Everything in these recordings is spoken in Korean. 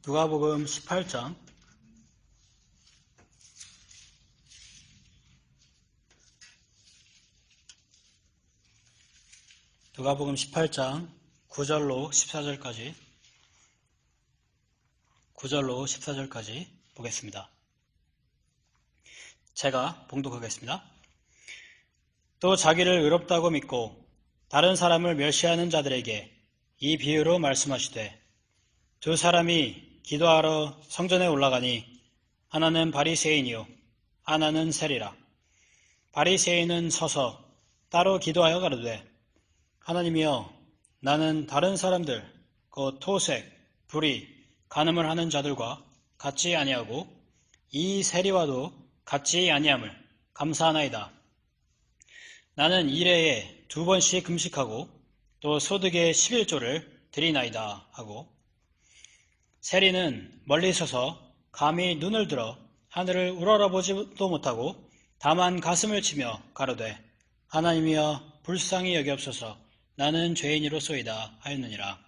누가복음 18장 누가복음 18장 9절로 14절까지 보겠습니다. 제가 봉독하겠습니다. 또 자기를 의롭다고 믿고 다른 사람을 멸시하는 자들에게 이 비유로 말씀하시되, 두 사람이 기도하러 성전에 올라가니 하나는 바리새인이요 하나는 세리라. 바리새인은 서서 따로 기도하여 가로되, 하나님이여, 나는 다른 사람들 곧 토색, 불의, 간음을 하는 자들과 같지 아니하고 이 세리와도 같지 아니함을 감사하나이다. 나는 일해에 2번씩 금식하고 또 소득의 11조를 드리나이다 하고, 세리는 멀리 서서 감히 눈을 들어 하늘을 우러러보지도 못하고 다만 가슴을 치며 가로되, 하나님이여 불쌍히 여기옵소서, 나는 죄인이로소이다 하였느니라.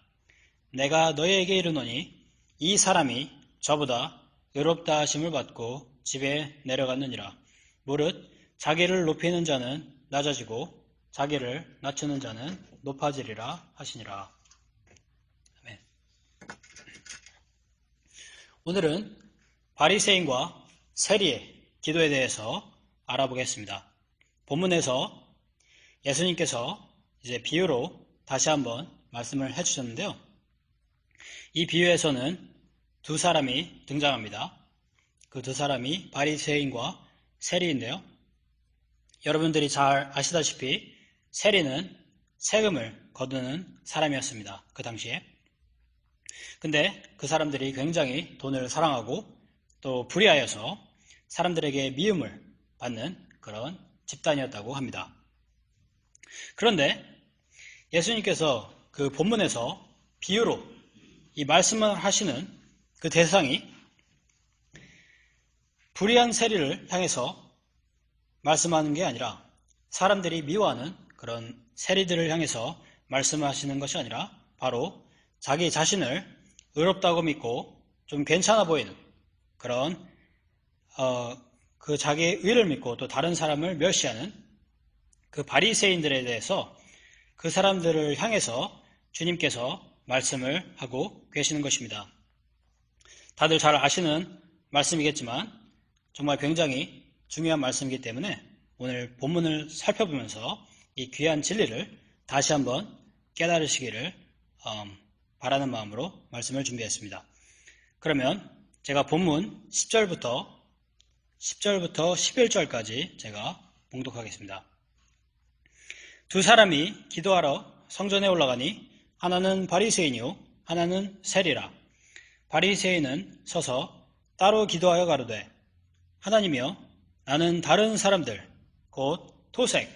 내가 너희에게 이르노니 이 사람이 저보다 의롭다 하심을 받고 집에 내려갔느니라. 무릇 자기를 높이는 자는 낮아지고 자기를 낮추는 자는 높아지리라 하시니라. 아멘. 오늘은 바리새인과 세리의 기도에 대해서 알아보겠습니다. 본문에서 예수님께서 이제 비유로 다시 한번 말씀을 해주셨는데요. 이 비유에서는 두 사람이 등장합니다. 그 두 사람이 바리새인과 세리인데요. 여러분들이 잘 아시다시피 세리는 세금을 거두는 사람이었습니다. 그 당시에. 근데 그 사람들이 굉장히 돈을 사랑하고 또 불의하여서 사람들에게 미움을 받는 그런 집단이었다고 합니다. 그런데 예수님께서 그 본문에서 비유로 이 말씀을 하시는 그 대상이 불의한 세리를 향해서 말씀하는 게 아니라 사람들이 미워하는 그런 세리들을 향해서 말씀하시는 것이 아니라 바로 자기 자신을 의롭다고 믿고 좀 괜찮아 보이는 그런 그 자기의 의를 믿고 또 다른 사람을 멸시하는 그 바리새인들에 대해서 그 사람들을 향해서 주님께서 말씀을 하고 계시는 것입니다. 다들 잘 아시는 말씀이겠지만 정말 굉장히 중요한 말씀이기 때문에 오늘 본문을 살펴보면서 이 귀한 진리를 다시 한번 깨달으시기를 바라는 마음으로 말씀을 준비했습니다. 그러면 제가 본문 10절부터 11절까지 제가 봉독하겠습니다. 두 사람이 기도하러 성전에 올라가니 하나는 바리새인이요 하나는 세리라. 바리새인은 서서 따로 기도하여 가로되, 하나님이여, 나는 다른 사람들 곧 토색,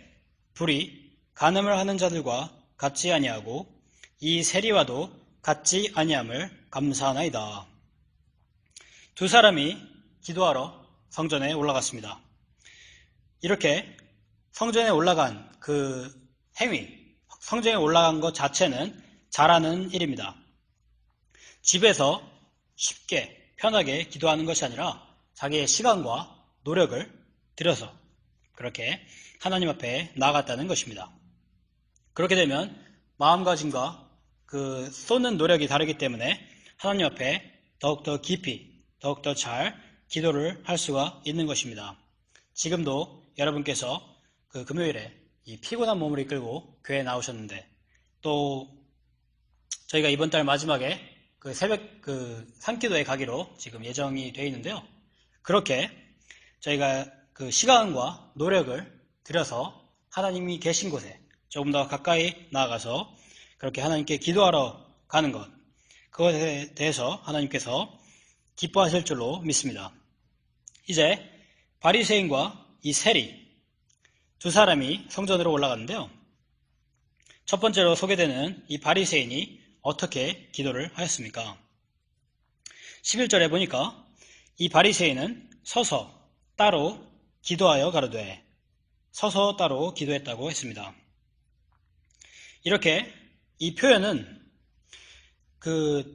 불의, 간음을 하는 자들과 같지 아니하고 이 세리와도 같지 아니함을 감사하나이다. 두 사람이 기도하러 성전에 올라갔습니다. 이렇게 성전에 올라간 그 행위, 성전에 올라간 것 자체는 잘하는 일입니다. 집에서 쉽게 편하게 기도하는 것이 아니라 자기의 시간과 노력을 들여서 그렇게 하나님 앞에 나아갔다는 것입니다. 그렇게 되면 마음가짐과 그 쏟는 노력이 다르기 때문에 하나님 앞에 더욱더 깊이, 더욱더 잘 기도를 할 수가 있는 것입니다. 지금도 여러분께서 그 금요일에 이 피곤한 몸을 이끌고 교회에 나오셨는데, 또 저희가 이번 달 마지막에 그 새벽 그 산기도에 가기로 지금 예정이 되어 있는데요. 그렇게 저희가 그 시간과 노력을 들여서 하나님이 계신 곳에 조금 더 가까이 나아가서 그렇게 하나님께 기도하러 가는 것, 그것에 대해서 하나님께서 기뻐하실 줄로 믿습니다. 이제 바리새인과 이 세리 두 사람이 성전으로 올라갔는데요. 첫 번째로 소개되는 이 바리새인이 어떻게 기도를 하였습니까? 11절에 보니까 이 바리새인은 서서 따로 기도하여 가로되, 서서 따로 기도했다고 했습니다. 이렇게 이 표현은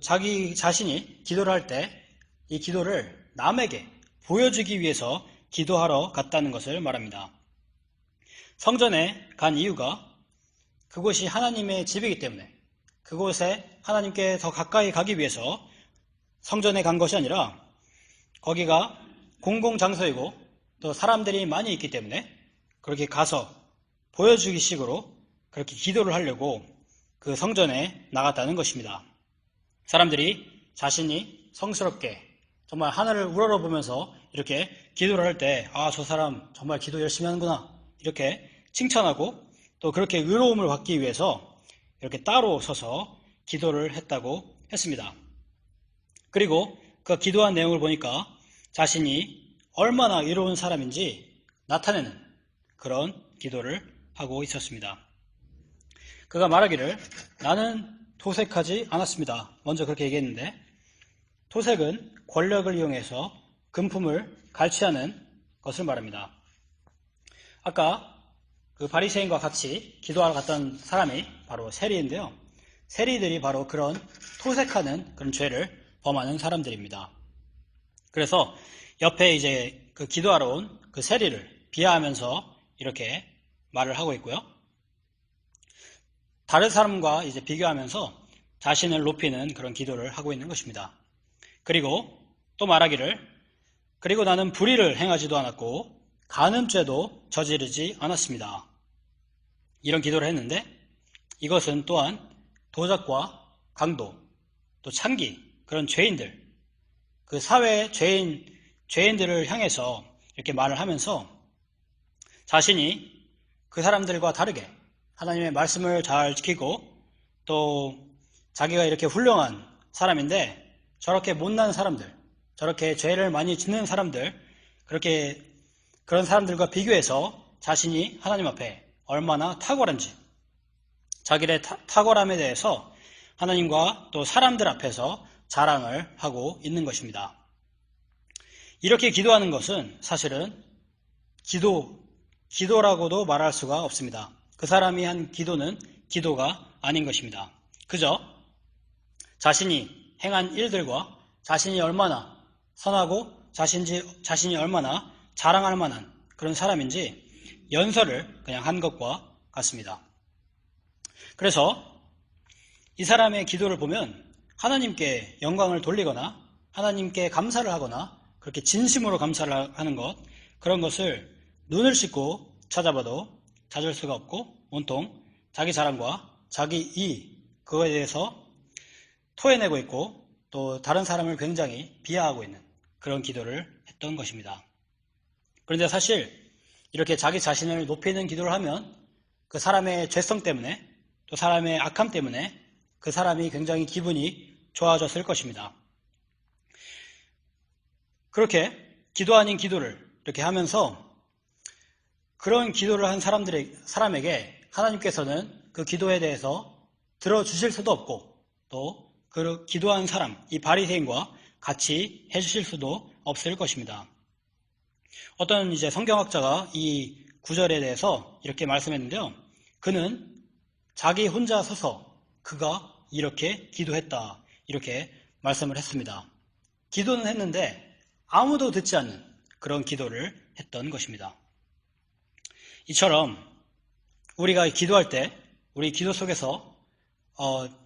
자기 자신이 기도를 할 때 이 기도를 남에게 보여주기 위해서 기도하러 갔다는 것을 말합니다. 성전에 간 이유가 그곳이 하나님의 집이기 때문에 그곳에 하나님께 더 가까이 가기 위해서 성전에 간 것이 아니라 거기가 공공장소이고 또 사람들이 많이 있기 때문에 그렇게 가서 보여주기 식으로 그렇게 기도를 하려고 그 성전에 나갔다는 것입니다. 사람들이 자신이 성스럽게 정말 하늘을 우러러보면서 이렇게 기도를 할 때 저 사람 정말 기도 열심히 하는구나 이렇게 칭찬하고 또 그렇게 의로움을 받기 위해서 이렇게 따로 서서 기도를 했다고 했습니다. 그리고 그 기도한 내용을 보니까 자신이 얼마나 의로운 사람인지 나타내는 그런 기도를 하고 있었습니다. 그가 말하기를 나는 도색하지 않았습니다. 먼저 그렇게 얘기했는데 도색은 권력을 이용해서 금품을 갈취하는 것을 말합니다. 아까 그 바리새인과 같이 기도하러 갔던 사람이 바로 세리인데요. 세리들이 바로 그런 토색하는 그런 죄를 범하는 사람들입니다. 그래서 옆에 이제 그 기도하러 온 그 세리를 비하하면서 이렇게 말을 하고 있고요. 다른 사람과 이제 비교하면서 자신을 높이는 그런 기도를 하고 있는 것입니다. 그리고 또 말하기를 그리고 나는 불의를 행하지도 않았고 간음죄도 저지르지 않았습니다. 이런 기도를 했는데 이것은 또한 도적과 강도, 또 창기, 그런 죄인들, 그 사회의 죄인들을 향해서 이렇게 말을 하면서 자신이 그 사람들과 다르게 하나님의 말씀을 잘 지키고 또 자기가 이렇게 훌륭한 사람인데 저렇게 못난 사람들, 저렇게 죄를 많이 짓는 사람들, 그런 사람들과 비교해서 자신이 하나님 앞에 얼마나 탁월한지, 자기의 탁월함에 대해서 하나님과 또 사람들 앞에서 자랑을 하고 있는 것입니다. 이렇게 기도하는 것은 사실은 기도라고도 말할 수가 없습니다. 그 사람이 한 기도는 기도가 아닌 것입니다. 그저 자신이 행한 일들과 자신이 얼마나 선하고 자신이 얼마나 자랑할 만한 그런 사람인지 연설을 그냥 한 것과 같습니다. 그래서 이 사람의 기도를 보면 하나님께 영광을 돌리거나 하나님께 감사를 하거나 그렇게 진심으로 감사를 하는 것, 그런 것을 눈을 씻고 찾아봐도 찾을 수가 없고 온통 자기 자랑과 자기 그거에 대해서 토해내고 있고 또 다른 사람을 굉장히 비하하고 있는 그런 기도를 했던 것입니다. 그런데 사실 이렇게 자기 자신을 높이는 기도를 하면 그 사람의 죄성 때문에 또 사람의 악함 때문에 그 사람이 굉장히 기분이 좋아졌을 것입니다. 그렇게 기도 아닌 기도를 이렇게 하면서 그런 기도를 한 사람에게 하나님께서는 그 기도에 대해서 들어주실 수도 없고 또 그 기도한 사람, 이 바리새인과 같이 해주실 수도 없을 것입니다. 어떤 이제 성경학자가 이 구절에 대해서 이렇게 말씀했는데요. 그는 자기 혼자 서서 그가 이렇게 기도했다. 이렇게 말씀을 했습니다. 기도는 했는데 아무도 듣지 않는 그런 기도를 했던 것입니다. 이처럼 우리가 기도할 때 우리 기도 속에서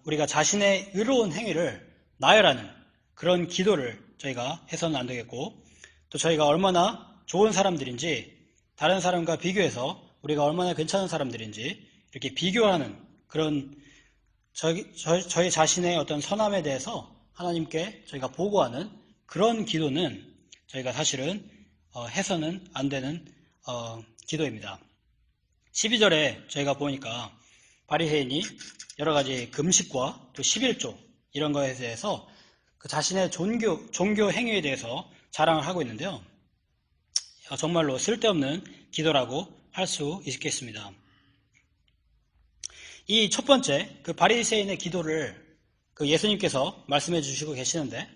우리가 자신의 의로운 행위를 나열하는 그런 기도를 저희가 해서는 안 되겠고 또 저희가 얼마나 좋은 사람들인지 다른 사람과 비교해서 우리가 얼마나 괜찮은 사람들인지 이렇게 비교하는 그런 저희 자신의 어떤 선함에 대해서 하나님께 저희가 보고하는 그런 기도는 저희가 사실은 해서는 안 되는 기도입니다. 12절에 저희가 보니까 바리새인이 여러 가지 금식과 또 11조 이런 것에 대해서 그 자신의 종교 행위에 대해서 자랑을 하고 있는데요. 정말로 쓸데없는 기도라고 할 수 있겠습니다. 이 첫 번째 그 바리새인의 기도를 그 예수님께서 말씀해 주시고 계시는데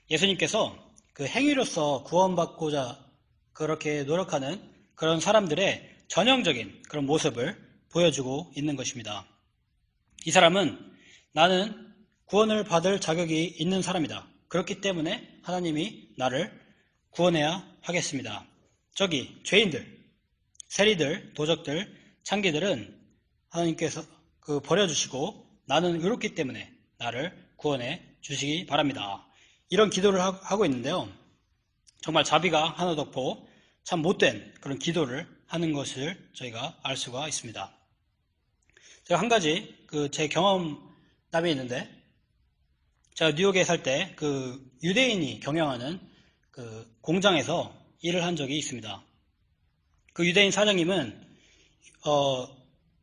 예수님께서 그 행위로서 구원받고자 그렇게 노력하는 그런 사람들의 전형적인 그런 모습을 보여주고 있는 것입니다. 이 사람은 나는 구원을 받을 자격이 있는 사람이다. 그렇기 때문에 하나님이 나를 구원해야 하겠습니다. 저기 죄인들, 세리들, 도적들, 창기들은 하나님께서 버려주시고 나는 의롭기 때문에 나를 구원해 주시기 바랍니다. 이런 기도를 하고 있는데요. 정말 자비가 하나도 없고 참 못된 그런 기도를 하는 것을 저희가 알 수가 있습니다. 제가 한 가지 제 경험담이 있는데, 제가 뉴욕에 살 때 유대인이 경영하는 공장에서 일을 한 적이 있습니다. 그 유대인 사장님은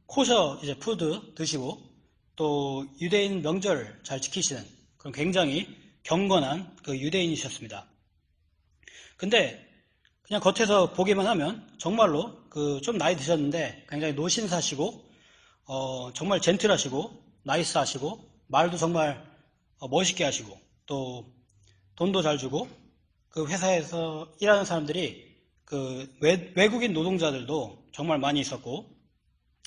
코셔 이제 푸드 드시고 또 유대인 명절을 잘 지키시는 그런 굉장히 경건한 유대인이셨습니다. 근데 그냥 겉에서 보기만 하면 정말로 좀 나이 드셨는데 굉장히 노신사시고 정말 젠틀하시고 나이스하시고 말도 정말 멋있게 하시고 또 돈도 잘 주고 그 회사에서 일하는 사람들이 외국인 노동자들도 정말 많이 있었고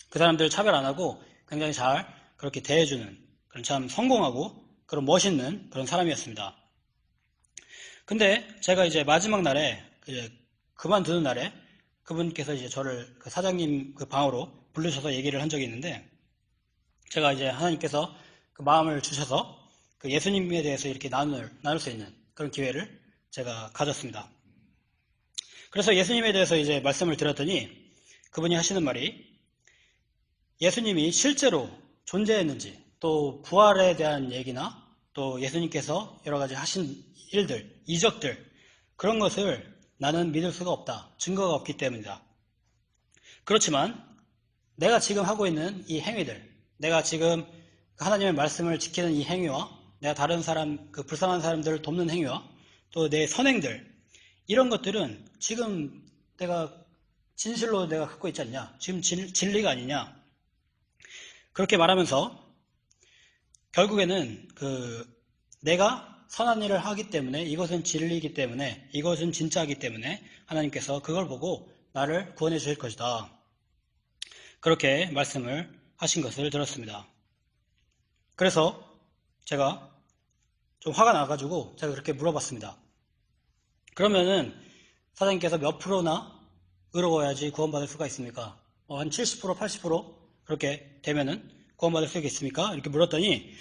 그 사람들을 차별 안 하고 굉장히 잘 그렇게 대해주는 그런 참 성공하고 그런 멋있는 그런 사람이었습니다. 근데 제가 이제 마지막 날에 그만두는 날에 그분께서 이제 저를 사장님 방으로 부르셔서 얘기를 한 적이 있는데, 제가 이제 하나님께서 마음을 주셔서 예수님에 대해서 이렇게 나눌 수 있는 그런 기회를 제가 가졌습니다. 그래서 예수님에 대해서 이제 말씀을 드렸더니 그분이 하시는 말이, 예수님이 실제로 존재했는지 또 부활에 대한 얘기나 또 예수님께서 여러 가지 하신 일들, 이적들, 그런 것을 나는 믿을 수가 없다. 증거가 없기 때문이다. 그렇지만 내가 지금 하고 있는 이 행위들, 내가 지금 하나님의 말씀을 지키는 이 행위와 내가 다른 사람, 불쌍한 사람들을 돕는 행위와 또 내 선행들, 이런 것들은 지금 내가 진실로 내가 갖고 있지 않냐? 지금 진리가 아니냐? 그렇게 말하면서 결국에는 내가 선한 일을 하기 때문에, 이것은 진리이기 때문에, 이것은 진짜이기 때문에 하나님께서 그걸 보고 나를 구원해 주실 것이다. 그렇게 말씀을 하신 것을 들었습니다. 그래서 제가 좀 화가 나가지고 제가 그렇게 물어봤습니다. 그러면은 사장님께서 몇 프로나 의로워야지 구원받을 수가 있습니까? 한 70%, 80% 그렇게 되면은 구원받을 수 있겠습니까? 이렇게 물었더니,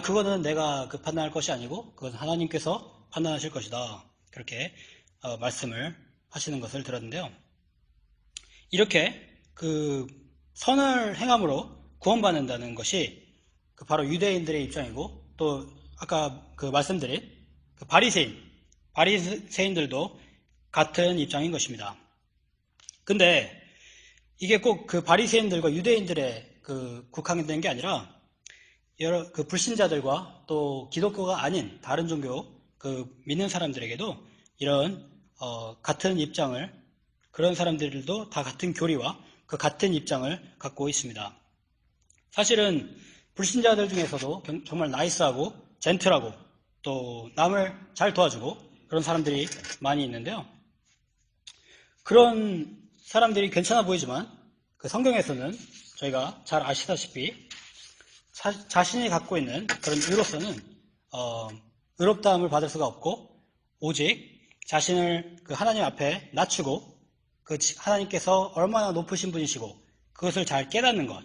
그거는 내가 판단할 것이 아니고 그건 하나님께서 판단하실 것이다. 그렇게 말씀을 하시는 것을 들었는데요. 이렇게 선을 행함으로 구원받는다는 것이 바로 유대인들의 입장이고, 또 아까 말씀드린 바리새인들도 같은 입장인 것입니다. 근데 이게 꼭 바리새인들과 유대인들의 국한된 게 아니라 여러 불신자들과 또 기독교가 아닌 다른 종교 믿는 사람들에게도 이런 같은 입장을, 그런 사람들도 다 같은 교리와 같은 입장을 갖고 있습니다. 사실은 불신자들 중에서도 정말 나이스하고 젠틀하고 또 남을 잘 도와주고 그런 사람들이 많이 있는데요. 그런 사람들이 괜찮아 보이지만 성경에서는 저희가 잘 아시다시피 자신이 갖고 있는 그런 의로서는 의롭다함을 받을 수가 없고, 오직 자신을 하나님 앞에 낮추고 하나님께서 얼마나 높으신 분이시고 그것을 잘 깨닫는 것,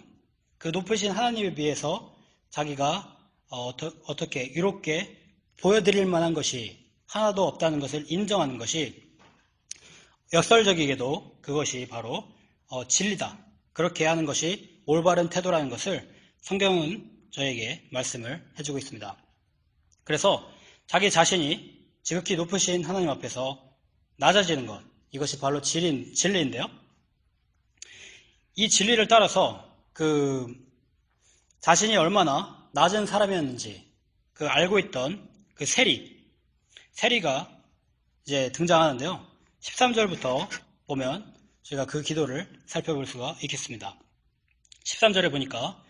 높으신 하나님에 비해서 자기가 어떻게 의롭게 보여드릴 만한 것이 하나도 없다는 것을 인정하는 것이, 역설적이게도 그것이 바로 진리다. 그렇게 하는 것이 올바른 태도라는 것을 성경은 저에게 말씀을 해주고 있습니다. 그래서 자기 자신이 지극히 높으신 하나님 앞에서 낮아지는 것, 이것이 바로 진리인데요. 이 진리를 따라서 자신이 얼마나 낮은 사람이었는지 알고 있던 세리가 이제 등장하는데요. 13절부터 보면 제가 그 기도를 살펴볼 수가 있겠습니다. 13절에 보니까,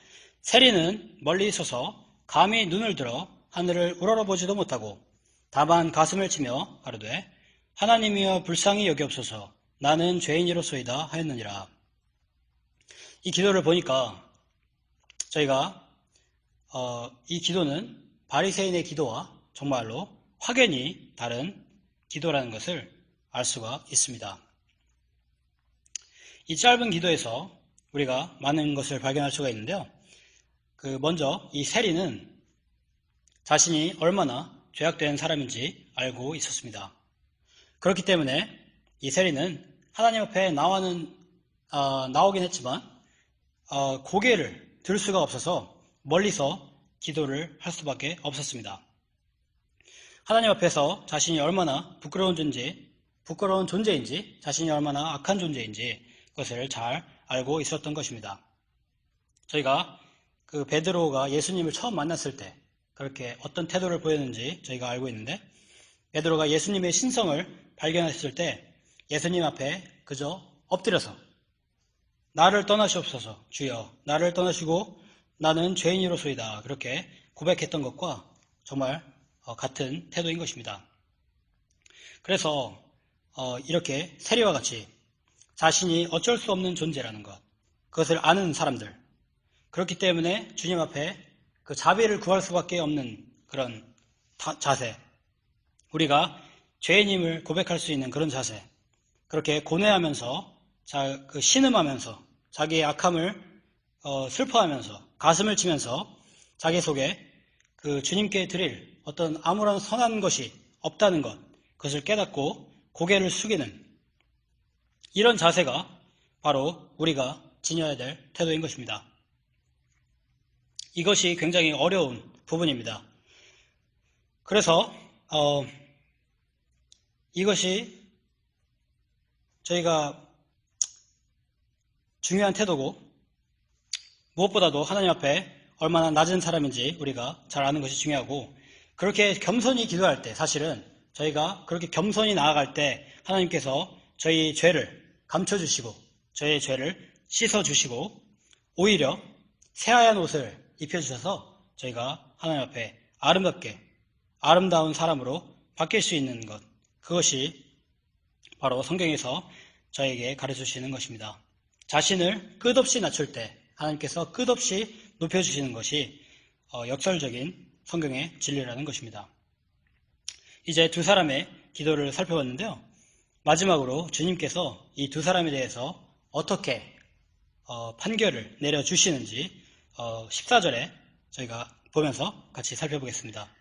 세리는 멀리 있어서 감히 눈을 들어 하늘을 우러러보지도 못하고 다만 가슴을 치며 가로되 하나님이여 불쌍히 여기옵소서, 나는 죄인이로소이다 하였느니라. 이 기도를 보니까 저희가 이 기도는 바리새인의 기도와 정말로 확연히 다른 기도라는 것을 알 수가 있습니다. 이 짧은 기도에서 우리가 많은 것을 발견할 수가 있는데요. 먼저 이 세리는 자신이 얼마나 죄악된 사람인지 알고 있었습니다. 그렇기 때문에 이 세리는 하나님 앞에 나오긴 했지만 고개를 들 수가 없어서 멀리서 기도를 할 수밖에 없었습니다. 하나님 앞에서 자신이 얼마나 부끄러운 존재인지, 자신이 얼마나 악한 존재인지 그것을 잘 알고 있었던 것입니다. 저희가 베드로가 예수님을 처음 만났을 때 그렇게 어떤 태도를 보였는지 저희가 알고 있는데, 베드로가 예수님의 신성을 발견했을 때 예수님 앞에 그저 엎드려서 나를 떠나시옵소서, 주여 나를 떠나시고 나는 죄인이로소이다, 그렇게 고백했던 것과 정말 같은 태도인 것입니다. 그래서 이렇게 세리와 같이 자신이 어쩔 수 없는 존재라는 것, 그것을 아는 사람들, 그렇기 때문에 주님 앞에 그 자비를 구할 수밖에 없는 그런 자세, 우리가 죄인임을 고백할 수 있는 그런 자세, 그렇게 고뇌하면서 신음하면서 자기의 악함을 슬퍼하면서 가슴을 치면서 자기 속에 주님께 드릴 어떤 아무런 선한 것이 없다는 것, 그것을 깨닫고 고개를 숙이는 이런 자세가 바로 우리가 지녀야 될 태도인 것입니다. 이것이 굉장히 어려운 부분입니다. 그래서 이것이 저희가 중요한 태도고, 무엇보다도 하나님 앞에 얼마나 낮은 사람인지 우리가 잘 아는 것이 중요하고, 그렇게 겸손히 기도할 때, 사실은 저희가 그렇게 겸손히 나아갈 때 하나님께서 저희 죄를 감춰주시고 저희의 죄를 씻어주시고 오히려 새하얀 옷을 입혀주셔서 저희가 하나님 앞에 아름다운 사람으로 바뀔 수 있는 것, 그것이 바로 성경에서 저에게 가르쳐주시는 것입니다. 자신을 끝없이 낮출 때 하나님께서 끝없이 높여주시는 것이 역설적인 성경의 진리라는 것입니다. 이제 두 사람의 기도를 살펴봤는데요. 마지막으로 주님께서 이 두 사람에 대해서 어떻게 판결을 내려주시는지 14절에 저희가 보면서 같이 살펴보겠습니다.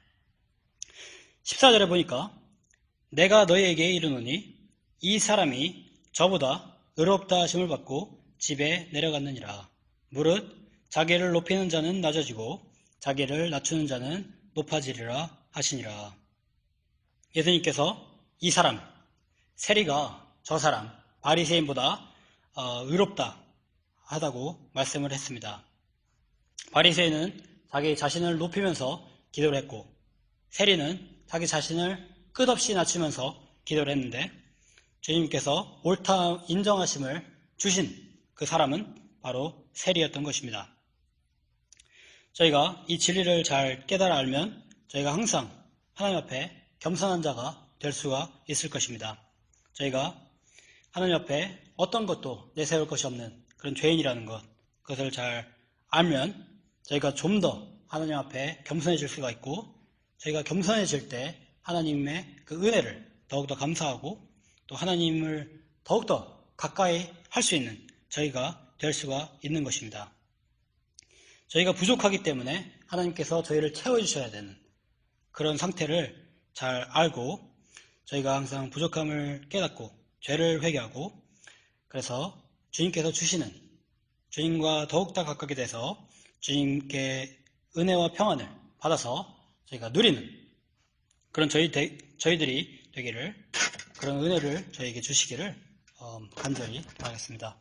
14절에 보니까 내가 너희에게 이르노니 이 사람이 저보다 의롭다 하심을 받고 집에 내려갔느니라. 무릇 자기를 높이는 자는 낮아지고 자기를 낮추는 자는 높아지리라 하시니라. 예수님께서 이 사람, 세리가 저 사람, 바리새인보다 의롭다 하다고 말씀을 했습니다. 바리새인은 자기 자신을 높이면서 기도를 했고, 세리는 자기 자신을 끝없이 낮추면서 기도를 했는데, 주님께서 옳다 인정하심을 주신 그 사람은 바로 세리였던 것입니다. 저희가 이 진리를 잘 깨달아 알면 저희가 항상 하나님 앞에 겸손한 자가 될 수가 있을 것입니다. 저희가 하나님 앞에 어떤 것도 내세울 것이 없는 그런 죄인이라는 것, 그것을 잘 알면 저희가 좀 더 하나님 앞에 겸손해질 수가 있고, 저희가 겸손해질 때 하나님의 그 은혜를 더욱더 감사하고 또 하나님을 더욱더 가까이 할 수 있는 저희가 될 수가 있는 것입니다. 저희가 부족하기 때문에 하나님께서 저희를 채워주셔야 되는 그런 상태를 잘 알고, 저희가 항상 부족함을 깨닫고 죄를 회개하고, 그래서 주님께서 주시는, 주님과 더욱더 가깝게 돼서 주님께 은혜와 평안을 받아서 저희가 누리는 그런 저희들이 되기를, 그런 은혜를 저희에게 주시기를 간절히 바라겠습니다.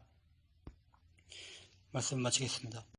말씀 마치겠습니다.